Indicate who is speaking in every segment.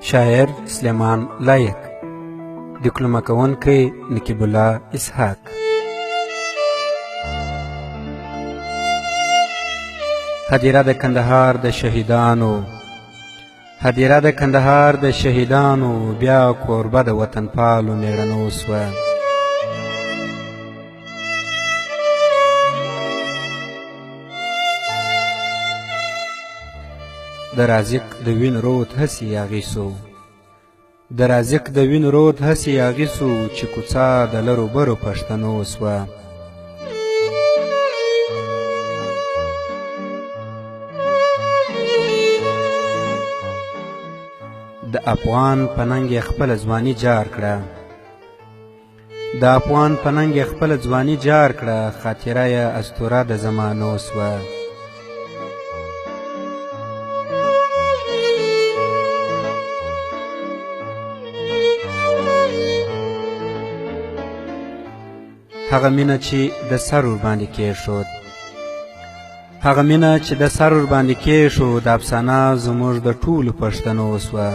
Speaker 1: شاعر سلیمان لایق، دیپلومه کوونکی نقیب الله اسحاق. هدیره د کندهار د شهیدانو، هدیره د کندهار د شهیدانو، بیا کوربه د وطن پالو میړنو سوه. د رازق د وین رود هسې اغیسو، د رازق د وین رود هسې اغیسو، چې کوڅه د لرو برو پښتنو سوه. د افغان په ننګ یې خپله ځواني جار کړه، د افغان په ننګ یې خپله ځواني جار کړه، خاطره یې اسطوره د زمانو سوه. هغه مینه چې د سر ورباندې کېښود، هغه مینه چې د سر ورباندې کېښود، افسانه زموږ د ټولو پښتنو سوه.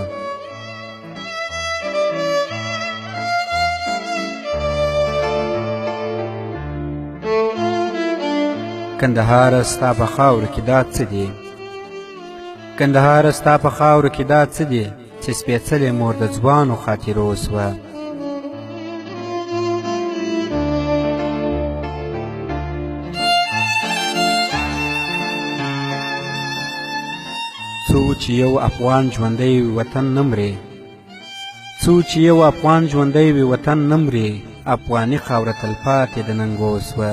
Speaker 1: کندهار ستا په خاورو کې دا څه دي، کندهار ستا په خاورو کې دا څه دي، چې سپېڅلې مور د ځوانو خاطرو سوه. څو چې یو افغان ژوندی وي وطن نه مري، څو چې یو افغان ژوندی وي وطن نه مري، افغاني خاوره تلپاتې د ننګو سوه.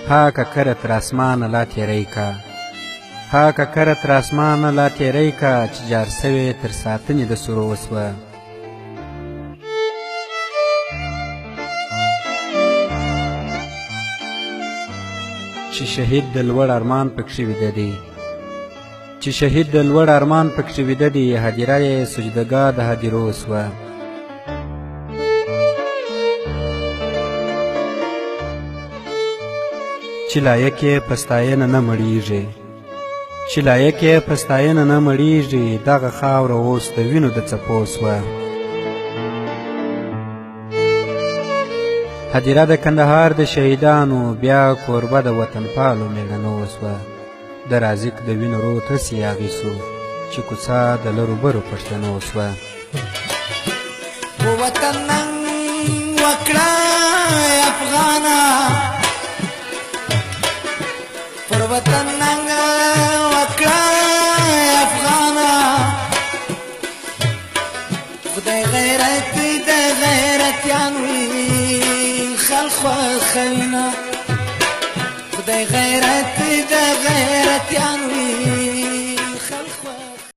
Speaker 1: ها ککره تر اسمانه لا تیری کا، ها ککره تر اسمانه لا تیری کا، چې جار سوې تر ساتنې د سرو سوه. چې شهید د لوړ ارمان پکښې ویده دی، چې شهید د لوړ ارمان پکښې ویده دی، هدیره یې سجدګاه د هدیرو سوه. چې لایق یې په ستاینه نه مړیږي، چې لایق یې په ستاینه نه مړیږي، دغه خاوره اوس د وینو د څپو سوه. هدیره د کندهار د شهیدانو، بیا کوربه د وطن پالو میړنو سوه. د رازق د وینو رود هسې اغیسو، چې کوڅه د لرو برو پښتنو سوه.
Speaker 2: وطن ننګ وکړه افغانه، پر وطن ننګ وکړه افغانه، خدای غیرت د غیرتیان وي خلخوخوینه، خدای غیرت د غیرتیان وي